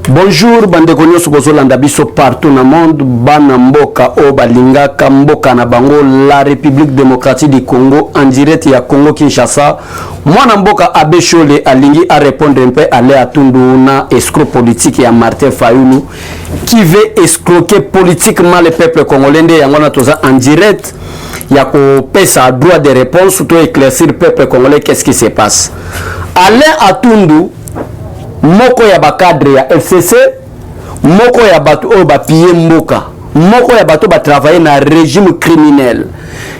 Bonjour, bandeko nyonso bozolanda biso partout na monde, bana mboka o balingaka mboka na bango la République démocratique du Congo en direct ya Congo Kinshasa. Mwana mboka Abbé Chole alingi a répondre un peu à Léa Tundu na escroc politique ya Martin Fayulu qui veut escroquer politiquement le peuple congolais nde yangona toza en direct ya ko pesa droit de réponse surtout éclaircir le peuple congolais qu'est-ce qui se passe. Léa Tundu moko ya bakadre ya FCC, moko ya bato o ba piye mboka, moko ya bato ba travailler na régime criminel.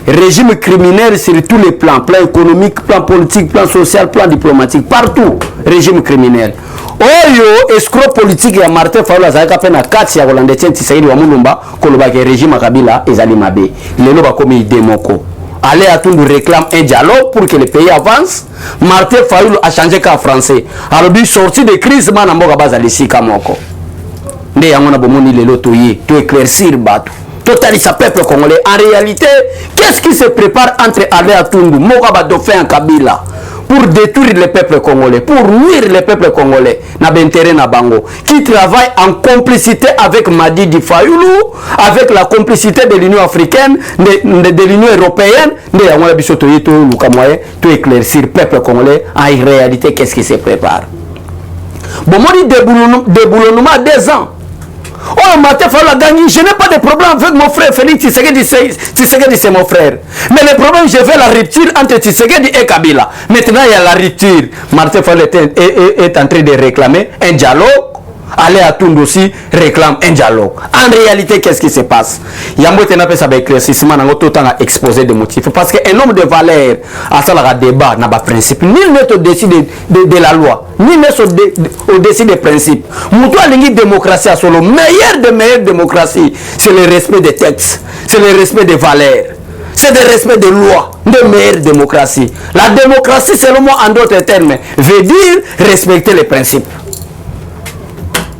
Régime criminel sur tous les plans, plan économique, plan politique, plan social, plan diplomatique, partout, régime criminel. Oyo escroc politique ya Martin Fayulu azalaka pe na kati ya Kolanda Tshisekedi wa Mulumba koloba ke régime Kabila ezali mabe. Lelo ba komi demoko. Léa Tundu réclame un dialogue pour que le pays avance. Martin Fayulu a changé qu'en français. Alors, il sorti de crise, man amboka bazali sika moko. Nde yangona bomoni lelo toye, to éclaircir bato. Totalisa peuple congolais. En réalité, qu'est-ce qui se prépare entre Léa Tundu, Moka Dauphin en Kabila, pour détruire le peuple congolais, pour nuire le peuple congolais, na bentere na bango, qui travaille en complicité avec Madidi Fayulu, avec la complicité de l'Union africaine, de l'Union européenne, de yangona biso toye to luka moyen, to éclaircir le peuple congolais. En réalité, qu'est-ce qui se prépare? Bon, moi, déboulonnement à 2 ans. Oh, Martin Fayulu a gagné. Je n'ai pas de problème avec mon frère Félix Tshisekedi, c'est mon frère. Mais le problème, je veux la rupture entre Tshisekedi et Kabila. Maintenant, il y a la rupture. Martin Fayulu est en train de réclamer un dialogue. Léa Tundu aussi réclame un dialogue. En réalité, qu'est-ce qui se passe? Il y a un éclaircissement dans tout temps à exposer des motifs. Parce qu'un homme de valeur a ça le débat n'a pas principe. Nul n'est au-dessus de la loi. Nul n'est au-dessus des principes. Moutou a l'ingé démocratie à solo. Meilleure de meilleure démocratie, c'est le respect des textes. C'est le respect des valeurs. C'est le respect des lois. De meilleure démocratie. La démocratie, selon moi, en d'autres termes, veut dire respecter les principes.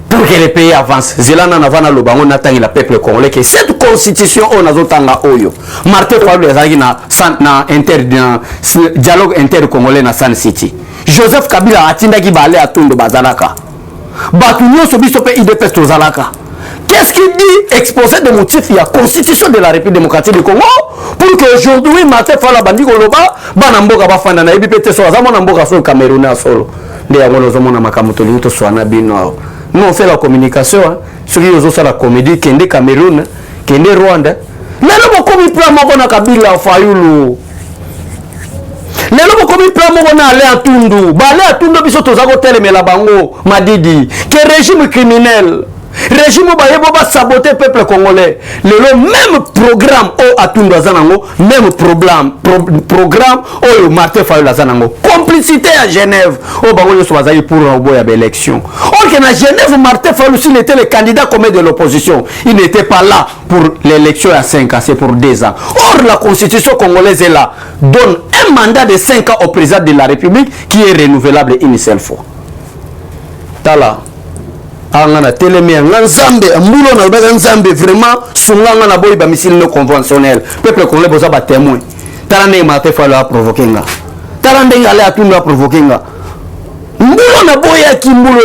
Pour que le pays avance, Zélana Navana Lobango n'attend le peuple congolais que cette constitution on a zotanga oyo. Martin Fayulu ezali na dialogue inter-congolais na San City. Joseph Kabila atinda ki ba Léa Tundu bazalaka. Batu nyonso biso pe IDPS tozalaka. Qu'est-ce qu'il dit? Exposé de motifs, il y a la constitution de la République démocratique du Congo pour qu'aujourd'hui Martin Fayulu bandi koloba bana mboka bafanda na ebipete so azamona mboka so Camerounais solo. Nde yango zomona makamuto luto swana bino. Nous on fait la communication, hein. Ceux qui ont fait la comédie, qui est Cameroun, qui est Rwanda. Mais nous comme il prend mon Kabila Fayulu. Les gens comme il prend mon Léa Tundu. Léa Tundu biso tozago teleme la bango Madidi. Qui est régime criminel. Régime ba saboter peuple congolais. Le même programme au Atundu Azanango, même programme au Martin Fayulu Azanango. Complicité à Genève. Au bango soazayi pour une élection. Or que à Genève Martin Fayulu s'il était le candidat commun de l'opposition, il n'était pas là pour l'élection à 5 ans, c'est pour 2 ans. Or la constitution congolaise est là, donne un mandat de 5 ans au président de la République qui est renouvelable une seule fois. Tala. Angana télémé nzambe mbulo na ba nzambe vraiment sunganga na boy ba missile non conventionnel peuple congolais boza ba témoin talande Martin Fayulu a provoquer nga talande Léa Tundu a provoquer nga mbulo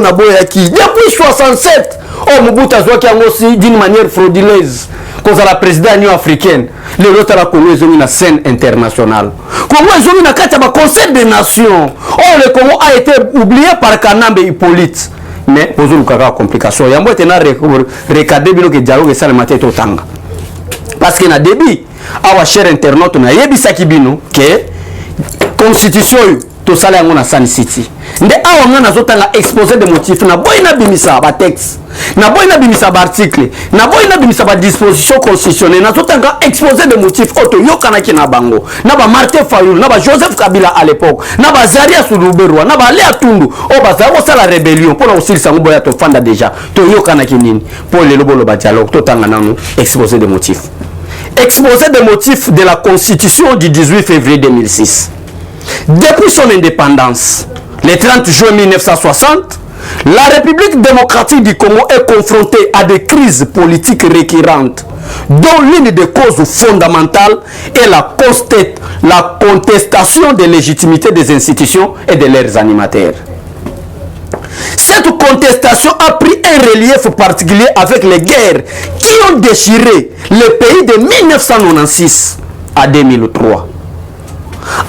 na boyaki depuis 67 oh Mobutu azwaki yango aussi d'une manière frauduleuse cause la président de l'Union africaine les autres la Congo ils ont une scène internationale Congo ils ont une carte ba Conseil des Nations oh le Congo a été oublié par Kanambe Hippolyte. Mais pour nous kaka complication ya mbote na recader bino ke dialogue ça le matin totanga parce que na débit awa cher internaute na yebisaki bino que constitution to sala yango na San City nde awa ngana zotanga exposé de motifs na boyina bimisa ba texte na boyina bimisa ba article na boyina bimisa ba disposition constitutionnelle na zotanga exposé de motifs auto yokana ki na bango na ba Martin Fayulu na ba Joseph Kabila à l'époque na ba Zaria Suluberwa na ba Léa Tundu o ba za ko sala rébellion pour aussi sango boya to fanda déjà to yokana ki nini pour le lobolo ba dialogue to tanga nanu exposé de motifs de la constitution du 18 février 2006. Depuis son indépendance, le 30 juin 1960, la République démocratique du Congo est confrontée à des crises politiques récurrentes, dont l'une des causes fondamentales est la contestation de légitimité des institutions et de leurs animateurs. Cette contestation a pris un relief particulier avec les guerres qui ont déchiré le pays de 1996 à 2003.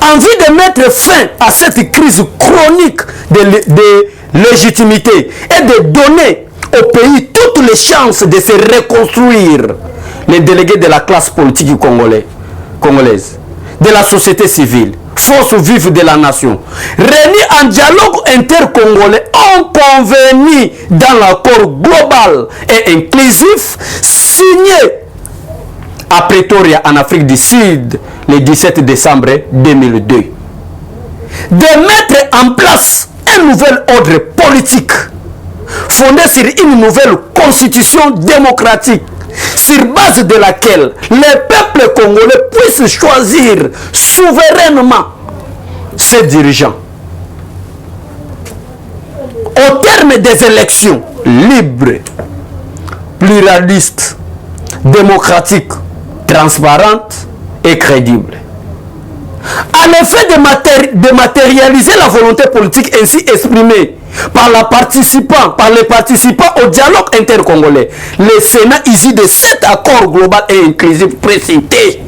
Envie de mettre fin à cette crise chronique de légitimité et de donner au pays toutes les chances de se reconstruire, les délégués de la classe politique congolaise, de la société civile, force vive de la nation, réunis en dialogue intercongolais, ont convenu dans l'accord global et inclusif signé à Pretoria en Afrique du Sud le 17 décembre 2002 de mettre en place un nouvel ordre politique fondé sur une nouvelle constitution démocratique sur base de laquelle les peuples congolais puissent choisir souverainement ses dirigeants au terme des élections libres, pluralistes, démocratiques, transparentes et crédibles. À l'effet de matérialiser la volonté politique ainsi exprimée par les participants au dialogue intercongolais, le Sénat, issu de cet accord global et inclusif précité,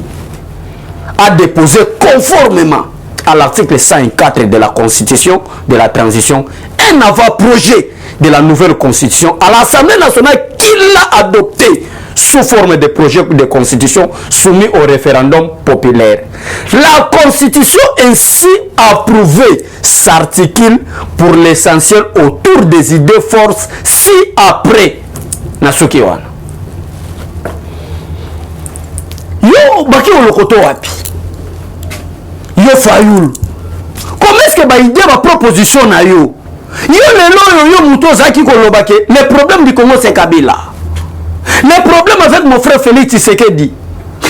a déposé conformément à l'article 104 de la Constitution de la transition un avant-projet de la nouvelle Constitution à l'Assemblée nationale qui l'a adopté sous forme de projet de constitution soumis au référendum populaire. La constitution ainsi approuvée s'articule pour l'essentiel autour des idées forces ci-après. Nasuki wana. Yo baki olokoto wapi? Yo fayulu. Comment est-ce que ba idée ba proposition na yo? Yo lelo yo muto zaki kolobake. Le problème du Congo c'est Kabila. Le problème avec mon frère Félix Tshisekedi,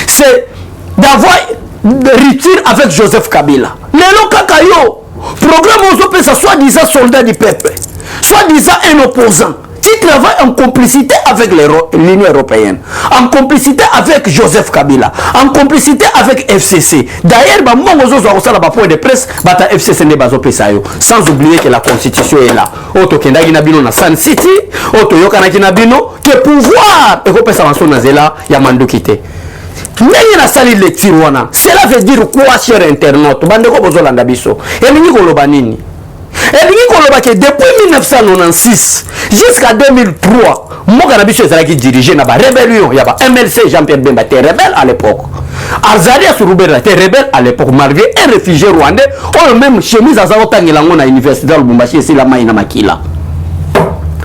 c'est d'avoir rupture avec Joseph Kabila. Le Kakayo, programme aux ça soi-disant soldat du peuple, soi-disant un opposant, qui travaille en complicité avec l'Union européenne, en complicité avec Joseph Kabila, en complicité avec FCC. D'ailleurs, point de presse, FCC sans oublier que la constitution est là. Auto Kendagi Nabino na San City, Auto Yokanaki Nabino, que pouvoir, et que ça va Yamando quitter. Cela veut dire quoi, cher internaute? Bandeko Bozolanda Biso. Et Miniko Lobanini. Et depuis 1996 jusqu'à 2003, Moganabiso est dirigé dans la rébellion. Il y a MLC, Jean-Pierre Bemba, était rebelle à l'époque. Azaria Souroubera était rebelle à l'époque, malgré un réfugié rwandais. On a même chemise à Zaotangilango à l'université de Lubumbashi, c'est la Maïna Makila.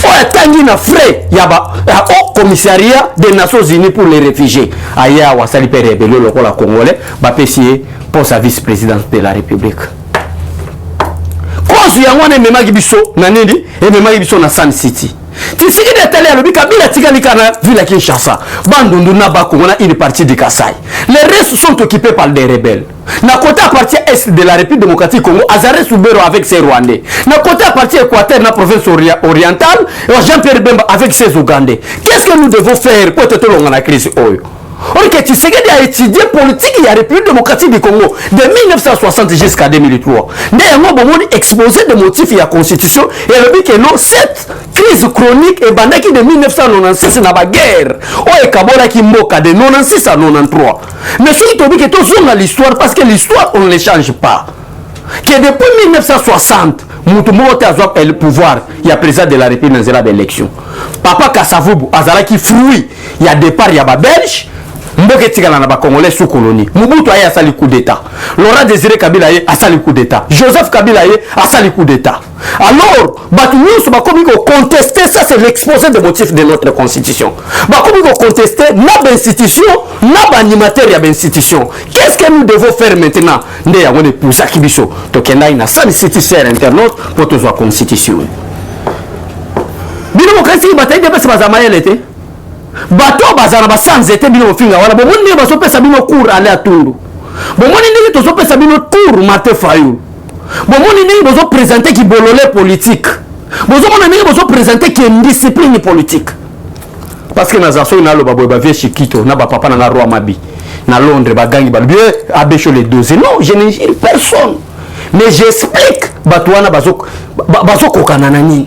On a tangi na frais, il y a un haut commissariat des Nations Unies pour les réfugiés. Aya Wasali Père rébellion, le rôle congolais, Bapessier pour sa vice-présidence de la République. Cause yango memaki biso na nini et memaki biso na San City. Tshisekedi atali alobi Kabila tikalika na ville ya Kinshasa. Bandundu na Bakongo na une partie du Kasai. Les restes sont occupés par des rebelles. Na côté à partie est de la République démocratique Congo, Azare Soubero avec ses Rwandais. Na côté à partie équateur na province orientale, Jean-Pierre Bemba avec ses Ougandais. Qu'est-ce que nous devons faire pour être long dans la crise oyo? Or que Tshisekedi a étudié politique et la République démocratique du Congo de 1960 jusqu'à 2003. Néanmoins, bon, on exposé des motifs et la constitution et le but que non, cette crise chronique est bandaki de 1996 dans la guerre. Oh, et Kabora qui moka de 96 à 93. Mais ce qui est que tout dans l'histoire, parce que l'histoire, on ne les change pas. Que depuis 1960, Moutoumourote a le pouvoir, il y a président de la République dans l'élection. Papa Kassavoubou, Azala qui fruit, il y a départ, il y a Belge. Mboke Tigala na ba Congolais sous colonie. Mobutu a sali coup d'état. Laurent Désiré Kabila a sali coup d'état. Joseph Kabila a sali coup d'état. Alors, Batumio ba komi ko contester, ça c'est l'exposé des motifs de notre constitution. Ba komi ko contester na institution, na animateur ya institution. Qu'est-ce que nous devons faire maintenant? Nde ya ngone poussa kibiso. To kenda ina San City ser internaute pour to la constitution. Bino mokrasi bataille de base bazamaye l'été. Bato bazana ba sans été bino finga wala bo moni baso pesa bino cours aller à Tundu bo moni ndiki to so pesa bino tour Martin Fayulu bo moni ndiki bozo présenter ki bololé politique bozo mona ndiki bozo présenter ki discipline politique parce que nazaso na lo babo ba vie chikito na ba papa na roi mabi na Londres ba gangi ba bien abécho les dossiers. Non, je ne gère personne mais j'explique bato wana bazo kokana na nini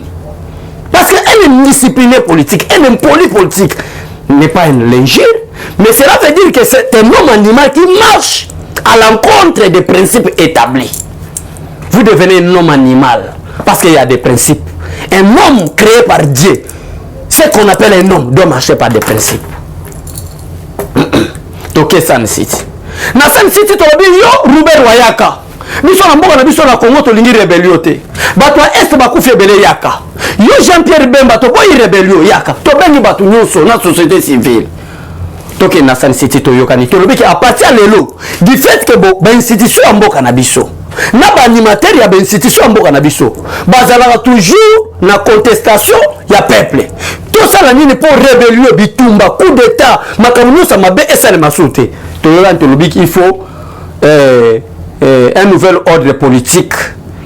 indiscipliné politique, un impoli politique n'est pas un lingère, mais cela veut dire que c'est un homme animal qui marche à l'encontre des principes établis. Vous devenez un homme animal parce qu'il y a des principes. Un homme créé par Dieu, ce qu'on appelle un homme, doit marcher par des principes. Toké San City. Na San City, tu as dit, yo, Robert Wayaka. Nous sommes en Biso na Congo, tu as rébellion. Bato est bakufi rebelle Yaka. Yo Jean-Pierre Bemba, tu as rébellion Yaka. Tu as batu nyoso na société civile. Toké na San City, tu as dit, tu as partir l'élo. Du fait que ben institution en Boka na biso. Na ba animateur ya ben institution en Boka na biso. Bazala toujours na contestation ya peuple. Tout ça la nini pour rébellion bitumba coup d'état makamuno sa mabe esale masute. Il faut un nouvel ordre politique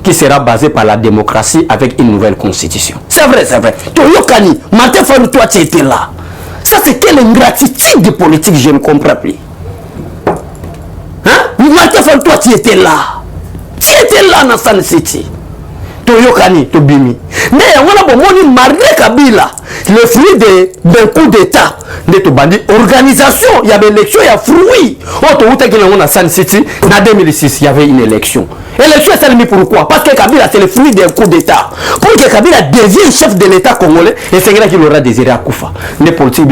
qui sera basé par la démocratie avec une nouvelle constitution. C'est vrai, c'est vrai. Toyokani, Matefanu, toi tu étais là. Ça c'est quelle ingratitude politique, je ne comprends plus. Hein? Matefanu, toi tu étais là. Tu étais là dans San City. Toyokani, Tobimi. Mais on a besoin malgré Kabila, le fruit d'un coup d'état. Organisation, il y avait une élection, il y a fruit. On a San City, en 2006, il y avait une élection. L'élection, c'est mis pourquoi? Parce que Kabila, c'est le fruit d'un coup d'état. Pour que Kabila devienne chef de l'état congolais, et c'est là qu'il aura désiré à Koufa. Les politiques,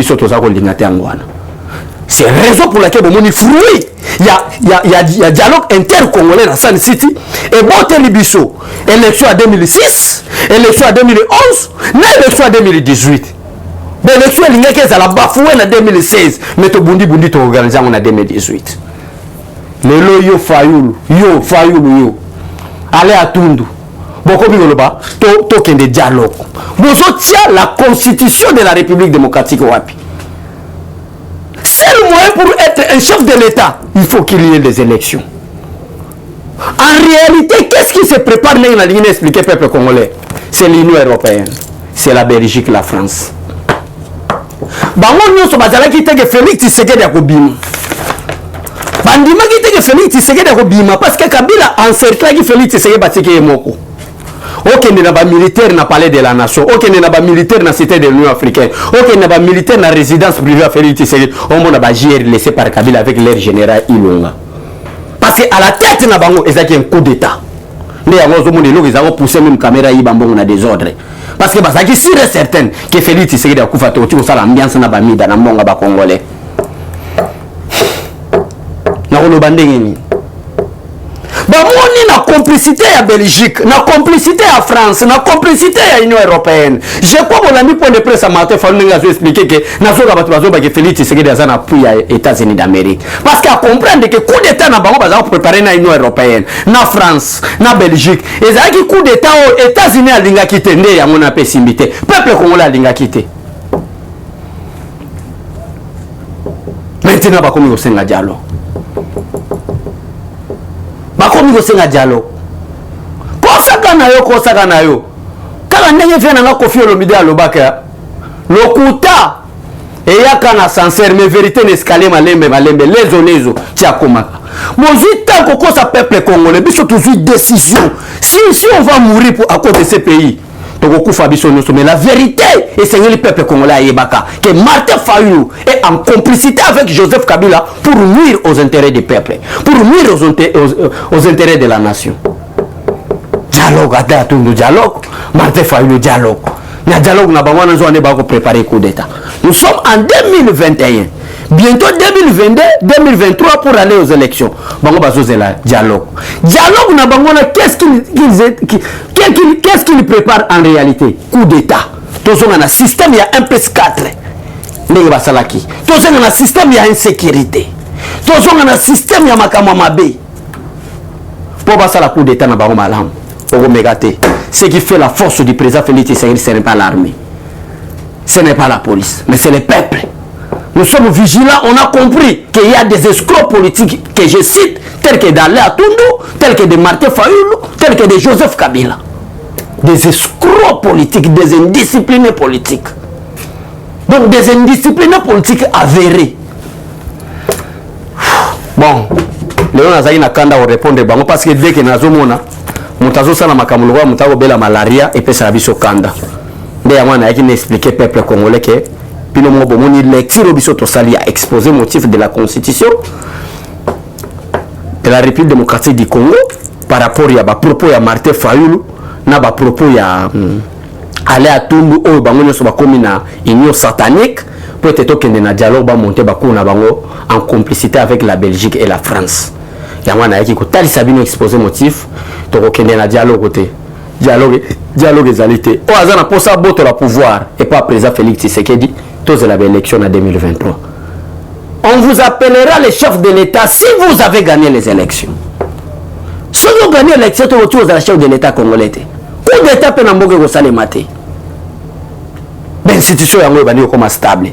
c'est la raison pour laquelle on a fruit. Il y a dialogue inter-congolais dans San City. Et bon, Télibiso, élection en 2006, élection en 2011, élection en 2018. L'élection est la bafouée en 2016, mais tu bundi tu organisé en 2018. Le yo Fayoulou, allez à Tundu. Beaucoup de bas, token de dialogue. Vous tient la constitution de la République démocratique Wapi. C'est le moyen pour être un chef de l'État. Il faut qu'il y ait des élections. En réalité, qu'est-ce qui se prépare dans la ligne expliquée peuple congolais? C'est l'Union européenne, c'est la Belgique, la France. Bango nyonso bazala ki teke Félix Tshisekedi akobima. Bandima ki teke Félix Tshisekedi akobima parce que Kabila encercla ki Félix Tshisekedi batiki yemoko. Okende na ba militaire na palais de la nation, okende na ba militaire na cité de l'Union africaine, okende na ba militaire na résidence privée à Félix Tshisekedi, on mona ba JR laissé par Kabila avec leur général Ilunga. Parce que à la tête na bango ezaki un coup d'état. Mais yango zo mona ils ont poussé même caméra yi bambongo na désordre. Parce que c'est sûr et certain que Félix Tshisekedi a koufa to ça l'ambiance na bamida na mbonga ba congolais. Na ko bandengeni. Ba moni na complicité à Belgique, na complicité à France, na complicité à Union européenne. Je crois mon ami point de presse à matin faut nous expliquer que na zo ba bazo ba que Félix Tshisekedi azana appui à États-Unis d'Amérique. Parce qu'à comprendre que coup d'état na bango baza préparer na Union européenne, na France, na Belgique. Et ça qui coup d'état aux États-Unis a linga kité ndé ya mona pessimité. Peuple congolais a linga kité. Maintenant ba komi au senga dialogue. Bakomi ko senga dialogue. Kosaka na yo. Kala ndenge vient na Koffi Olomide alobaka. Lokuta eyaka na sincère mais vérité n'escalier malembe les tia komaka. Mozita koko sa peuple congolais biso toujours décision. Si on va mourir à cause de ce pays. Mais la vérité, et c'est le peuple congolais à Yébaka, que Martin Fayulu est en complicité avec Joseph Kabila pour nuire aux intérêts du peuple, pour nuire aux intérêts de la nation. Dialogue, dialogue, Martin Fayulu dialogue. Le dialogue n'a pas préparé coup d'État. Nous sommes en 2021. Bientôt 2022, 2023 pour aller aux élections. Bango bazozela dialogue. Dialogue na bangona qu'est-ce qu'il prépare en réalité? Coup d'état. Tous on a un système il y a 1+4. Ndenge basalaki. Tous on a un système il y a insécurité. Tous on a un système il y a makama mabe. Pour basala coup d'état na bango malam. Pour megate. Ce qui fait la force du président Félix Tshisekedi, ce n'est pas l'armée. Ce n'est pas la police, mais c'est le peuple. Nous sommes vigilants, on a compris qu'il y a des escrocs politiques que je cite, tels que Dalé Atundu, tels que de Martin Fayulu, tels que de Joseph Kabila. Des escrocs politiques, des indisciplinés politiques. Donc des indisciplinés politiques avérés. Bon, Léon Azali Nakanda va répondre parce que dès que Nazomona, Moutazo Sana Makamulwa, Moutago Bela Malaria et Pesabiso Kanda. on a expliqué peuple congolais que puis le mot bomoni lecture biso to sali a exposé motif de la constitution de la République démocratique du Congo par rapport à ba propos ya Martin Fayulu na ba propos ya aller à Tumbu o bango so ba komi na union satanique pour être que na dialogue ba monter ba ko na bango en complicité avec la Belgique et la France. Ya mwana yaki ko tali sabino exposé motif to ko kende na dialogue côté dialogue ezalité o azana pour ça boto la pouvoir et pas président Félix Tshisekedi tous la élection en 2023. On vous appellera les chefs de l'État si vous avez gagné les élections. Si vous gagnez l'élection, vous êtes le chef de l'État congolais. Coup d'État peut n'emboguer au salaire maté. L'institution est comme stable.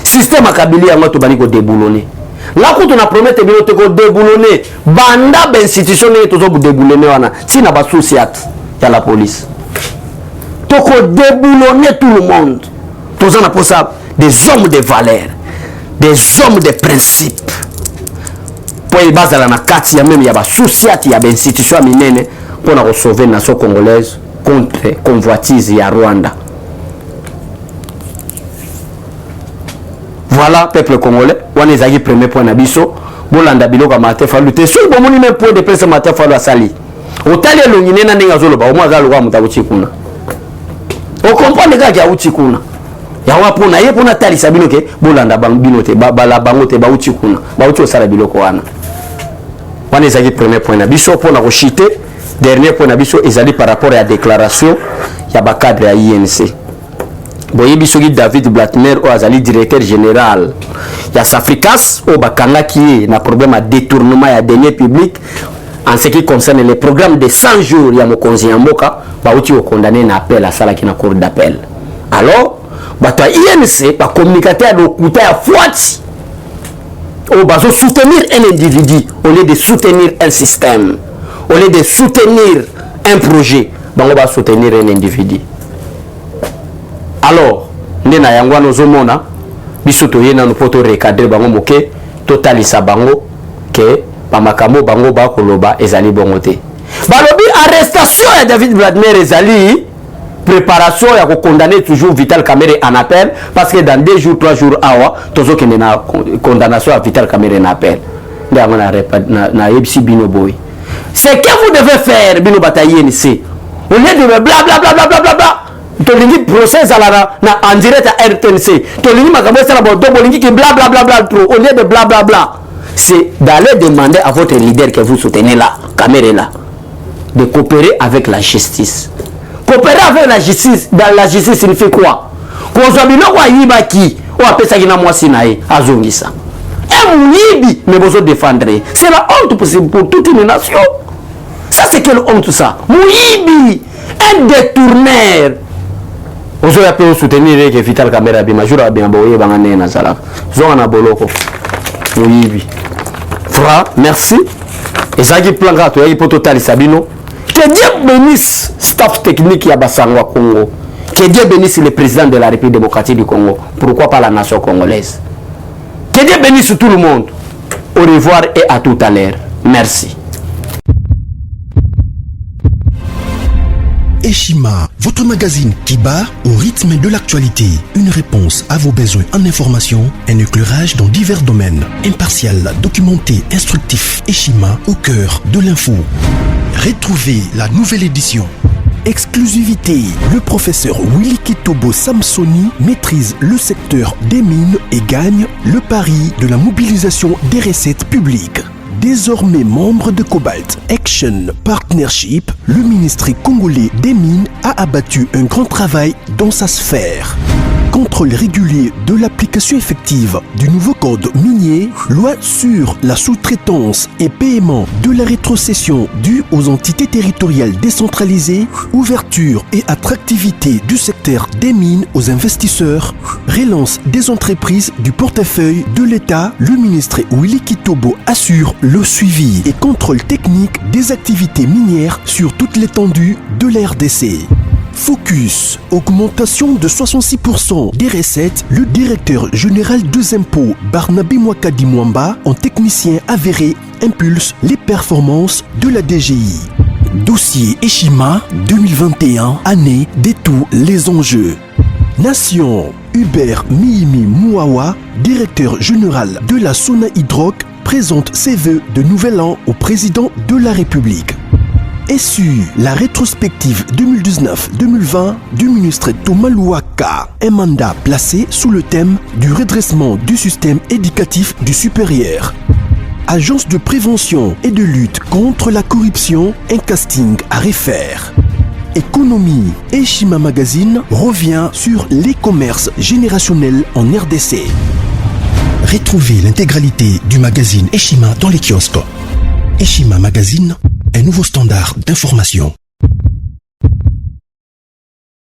Système à Kabili est déboulonné. Là où on a promis de déboulonner, banda l'institution est toujours déboulonné. Si n'a pas de souci, il y a la police. Tu as déboulonné tout le monde. Tous en pour ça des hommes de valeur, des hommes de principe. Pour les bases de la nakati, il y a même des soucis, il y a des institutions minines pour sauver la nation congolaise contre convoitise et Rwanda. Voilà, peuple congolais, on est le premier point d'abisso. Bolanda biloko Martin Fayulu te so bomoni même point de presse Martin Fayulu asali. Otali elongine na ndinga zolo ba o mwaga lokwa mutabuchi kuna. O comprendre ga ya uchi kuna. Ya wapo na ye pona tali sabino ke bolanda bambino te bala bango te ba uchi kuna. Ba uchi osala biloko wana. Wana ezali premier point d'abisso pona ko chiter. Dernier point d'abisso ezali par rapport à la déclaration ya ba cadre ya INC. Boye bisogi David Blatner o azali directeur général ya Safricas o bakanga qui na problème à détournement ya deniers publics en ce qui concerne les programmes de 100 jours ya mokonzi ya mboka ba uti o condamné na appel à sala qui na cour d'appel. Alors bato INC ba communicateur de kuta ya fuati o bazo soutenir un individu au lieu de soutenir un système, au lieu de soutenir un projet, bango ba soutenir un individu. Alors, ndena yangwa nozomona biso toyena no poto recadrer bango moke totalisa bango ke pamakambo bango ba koloba ezali bongote. Balobi arrestation ya David Blatner ezali préparation ya ko condamner toujours Vital Kamerhe en appel parce que dans 2 jours 3 jours awa tozo kende na condamnation à Vital Kamerhe en appel. Ndango na ebisi bino boy. C'est que vous devez faire bino batailler ici. Au lieu de bla bla bla bla bla bla. Tolingi procès na en direct à RTNC. Tolingi makambo sala bodo bolingi ki bla bla bla bla trop au lieu de bla bla bla. C'est d'aller demander à votre leader que vous soutenez là, Kamerhe là, de coopérer avec la justice. Coopérer avec la justice, dans la justice signifie quoi? Qu'on soit bilo kwa yiba ki, ou appelle ça kina mwasi nae, azongisa. Et mouyibi, mais vous défendre. C'est la honte pour toute une nation. Ça c'est quelle honte ça? Mouyibi, un détourneur. Vous avez soutenir que Vital Kamerhe bi majura bi mboye bangane na sala. Zonga na boloko. Oui. Fra, merci. Et ça qui plan gato y poto tali sabino. Que Dieu bénisse staff technique ya Basangwa Congo. Que Dieu bénisse le président de la République démocratique du Congo. Pourquoi pas la nation congolaise? Que Dieu bénisse tout le monde. Au revoir et à tout à l'heure. Merci. Eshima, votre magazine qui bat au rythme de l'actualité. Une réponse à vos besoins en information, un éclairage dans divers domaines. Impartial, documenté, instructif. Eshima au cœur de l'info. Retrouvez la nouvelle édition. Exclusivité, le professeur Willy Kitobo Samsoni maîtrise le secteur des mines et gagne le pari de la mobilisation des recettes publiques. Désormais membre de Cobalt Action Partnership, le ministère congolais des mines a abattu un grand travail dans sa sphère. Contrôle régulier de l'application effective du nouveau code minier, loi sur la sous-traitance et paiement de la rétrocession due aux entités territoriales décentralisées, ouverture et attractivité du secteur des mines aux investisseurs, relance des entreprises du portefeuille de l'État, le ministre Willy Kitobo assure le suivi et contrôle technique des activités minières sur toute l'étendue de la RDC. Focus, augmentation de 66% des recettes, le directeur général des impôts Barnabé Mwakadi Mwamba, en technicien avéré, impulse les performances de la DGI. Dossier Eshima 2021, année de tous les enjeux. Nation, Hubert Mihimi Mouawa, directeur général de la Sona Hydroc, présente ses vœux de nouvel an au président de la République. Et sur la rétrospective 2019-2020 du ministre Thomas Louaka, un mandat placé sous le thème du redressement du système éducatif du supérieur. Agence de prévention et de lutte contre la corruption, un casting à refaire. Économie et Shima Magazine revient sur les commerces générationnels en RDC. Retrouvez l'intégralité du magazine Eshima dans les kiosques. Eshima Magazine, un nouveau standard d'information.